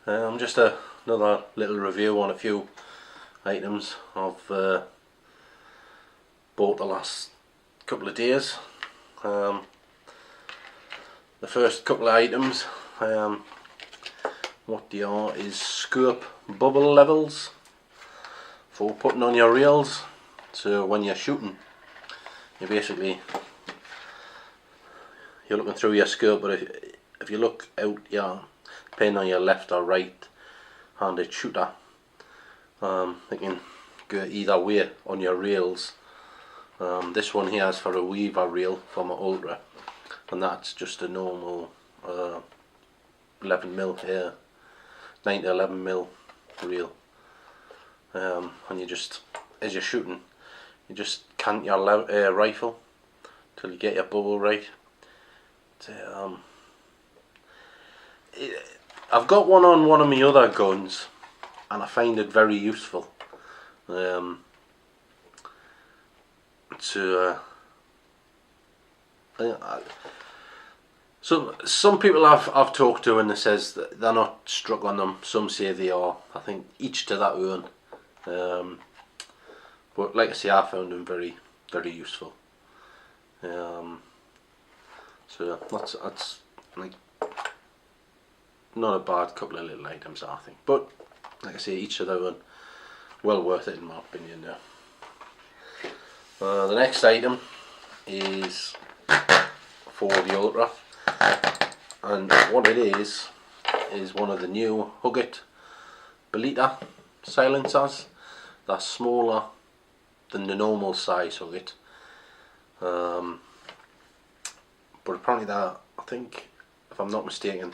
Just another little review on a few items I've bought the last couple of days. The first couple of items, what they are is scope bubble levels for putting on your reels. So when you're shooting, you're looking through your scope, but if you look out your, depending on your left or right handed shooter, it can go either way on your reels. This one here is for a weaver reel for my ultra, and that's just a normal 11mm here, 9 to 11mm reel. And you just, as you're shooting, you just cant your rifle till you get your bubble right. I've got one on one of my other guns, and I find it very useful. Some people I've talked to, and they says that they're not struck on them. Some say they are. I think each to that own. But like I say, I found them very, very useful. So that's like not a bad couple of little items, I think. But like I say, each to their own. Well worth it in my opinion. The next item is for the Ultra, and what it is one of the new Hugget Belita silencers. They're smaller than the normal size Hugget, but apparently I think, if I'm not mistaken,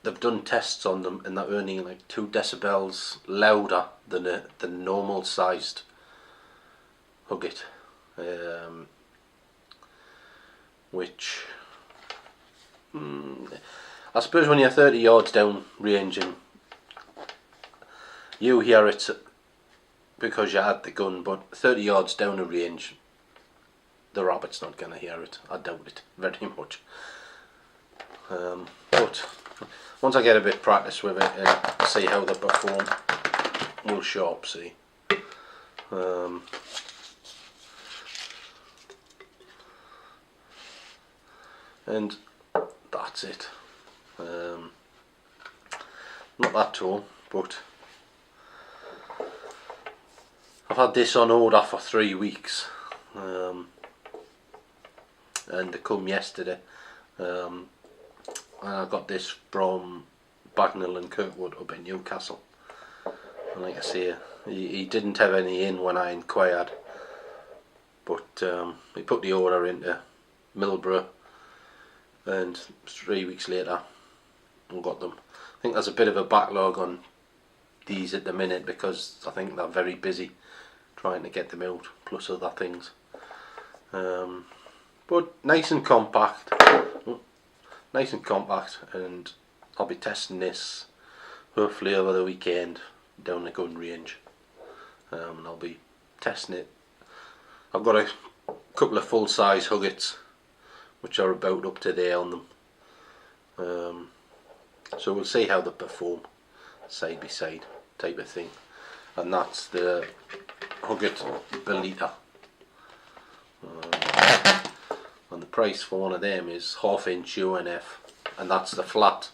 they've done tests on them and they're only like 2 decibels louder than the normal sized Hugget, which I suppose when you're 30 yards down range and you hear it because you had the gun, but 30 yards down the range the rabbit's not going to hear it. I doubt it very much. But once I get a bit practice with it and see how they perform, we'll show up, see. And that's it. Not that tall, but I've had this on order for 3 weeks, and they come yesterday. And I got this from Bagnall and Kirkwood up in Newcastle, and like I say, he didn't have any in when I inquired, but he put the order into Millborough, and 3 weeks later I got them. I think there's a bit of a backlog on these at the minute because I think they're very busy trying to get them out, plus other things. But nice and compact, and I'll be testing this hopefully over the weekend down the gun range, and I'll be testing it. I've got a couple of full size Huggets which are about up to there on them, so we'll see how they perform side by side type of thing. And that's the Hugget Belita, and the price for one of them is 1/2 inch UNF, and that's the flat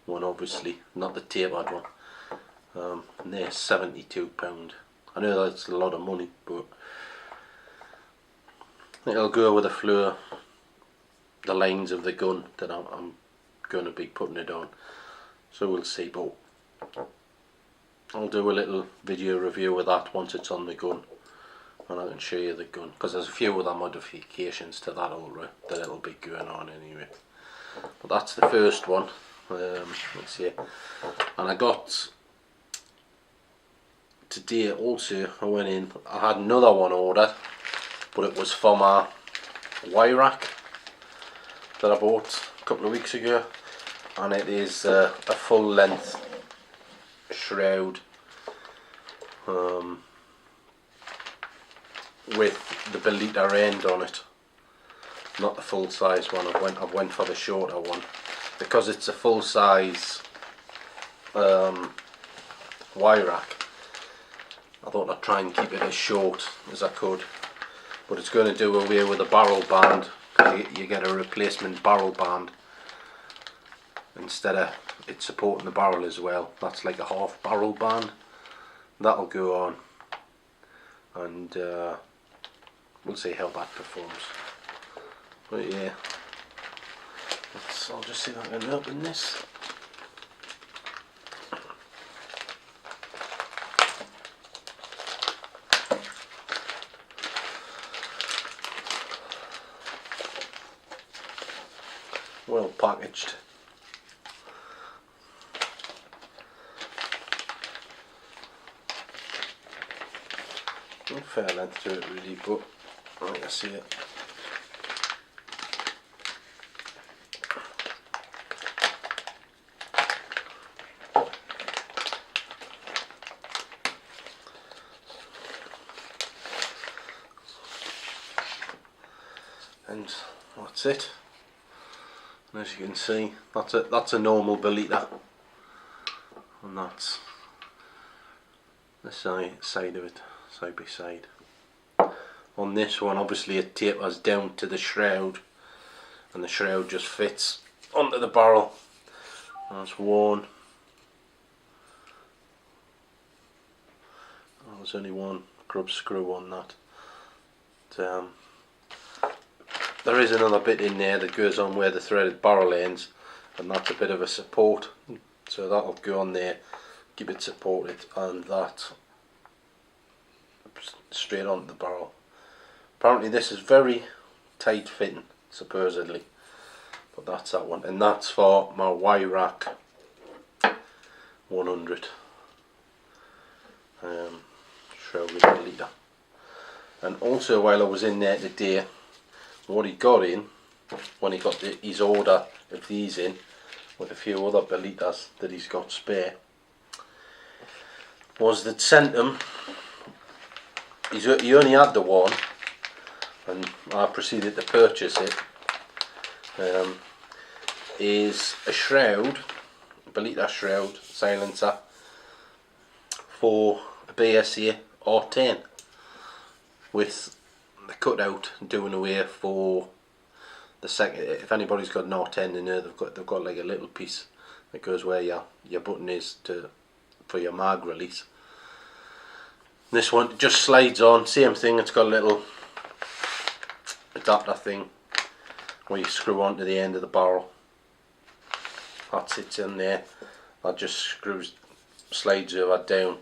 one obviously, not the tapered one, and they're £72. I know that's a lot of money, but it'll go with the flow, the lines of the gun that I'm going to be putting it on, so we'll see. But I'll do a little video review of that once it's on the gun, and I can show you the gun, because there's a few other modifications to that Ultra that it'll be going on anyway. But that's the first one. Let's see, and I got today also, I went in, I had another one ordered, but it was for my Y rack that I bought a couple of weeks ago, and it is a full length shroud with the Belita end on it, not the full size one. I went for the shorter one because it's a full size wire rack, I thought I'd try and keep it as short as I could, but it's going to do away with the barrel band, because you get a replacement barrel band instead of it supporting the barrel as well. That's like a half barrel band. That'll go on, and we'll see how that performs. But yeah, I'll just see if I can open this. Well packaged. Not fair length to it really, but I can see it. And that's it. And as you can see, that's a normal belita, and that's the side of it, side by side. On this one, obviously it tapers down to the shroud, and the shroud just fits onto the barrel. That's worn. There's only one grub screw on that. There is another bit in there that goes on where the threaded barrel ends, and that's a bit of a support, so that'll go on there, keep it supported, and that straight onto the barrel. Apparently this is very tight fitting, supposedly, but that's that one, and that's for my Y rack 100 shrouded belita. And also, while I was in there today, what he got in, when he got his order of these in, with a few other belitas that he's got spare, was that sent him, he only had the one, and I proceeded to purchase it, is a shroud, a belita shroud silencer for a BSA R10, with the cutout doing away for the second. If anybody's got an R10 in there, they've got like a little piece that goes where your button is for your mag release. This one just slides on, same thing. It's got a little adapter thing where you screw onto the end of the barrel. That sits in there. That just slides over down.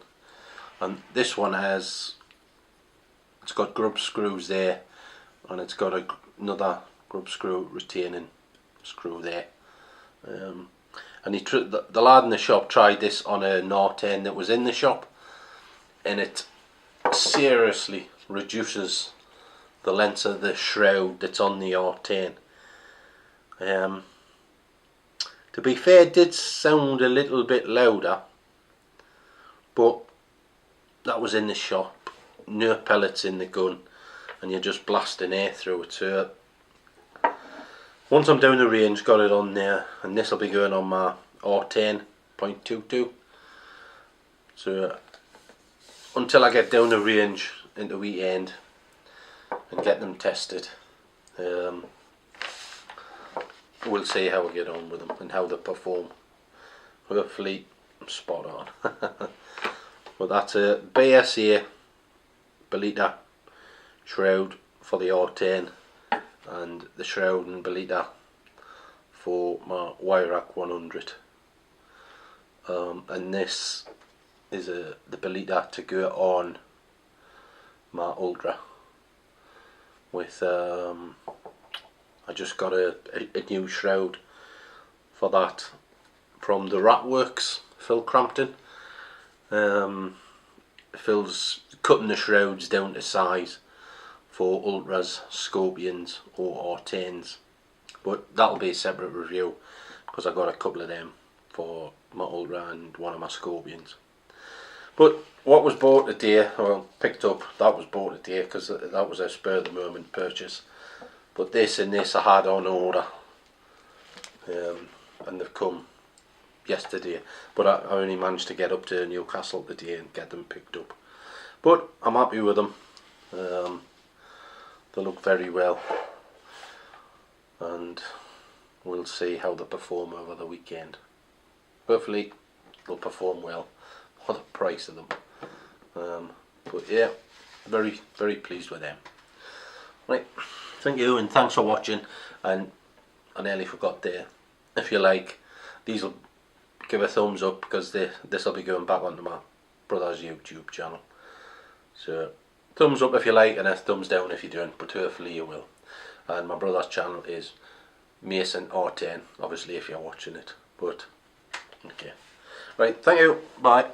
And this one it's got grub screws there, and it's got another grub screw retaining screw there. And the lad in the shop tried this on an R10 that was in the shop, and it seriously reduces the length of the shroud that's on the R10. To be fair, it did sound a little bit louder, but that was in the shop. No pellets in the gun, and you're just blasting air through it. So once I'm down the range, got it on there, and this will be going on my R10.22. So until I get down the range into weekend and get them tested, we'll see how I get on with them and how they perform. Hopefully I'm spot on. But that's a BSA belita shroud for the R10, and the shroud and belita for my Y rack 100. And this is the belita to go on my Ultra with I just got a new shroud for that from the Ratworks, Phil Crampton. Phil's cutting the shrouds down to size for Ultras, Scorpions or R10s, but that'll be a separate review because I got a couple of them for my Ultra and one of my Scorpions. But what was bought today, well, picked up, that was bought today because that was a spur of the moment purchase. But this and this I had on order, and they've come yesterday, but I only managed to get up to Newcastle today and get them picked up. But I'm happy with them. They look very well, and we'll see how they perform over the weekend. Hopefully they'll perform well for the price of them. But yeah, very, very pleased with them. Right, thank you and thanks for watching. And I nearly forgot there, if you like, these will give a thumbs up, because this will be going back onto my brother's YouTube channel. So thumbs up if you like, and a thumbs down if you don't, but hopefully you will. And my brother's channel is Mason R10, obviously if you're watching it. But okay, right, thank you, bye.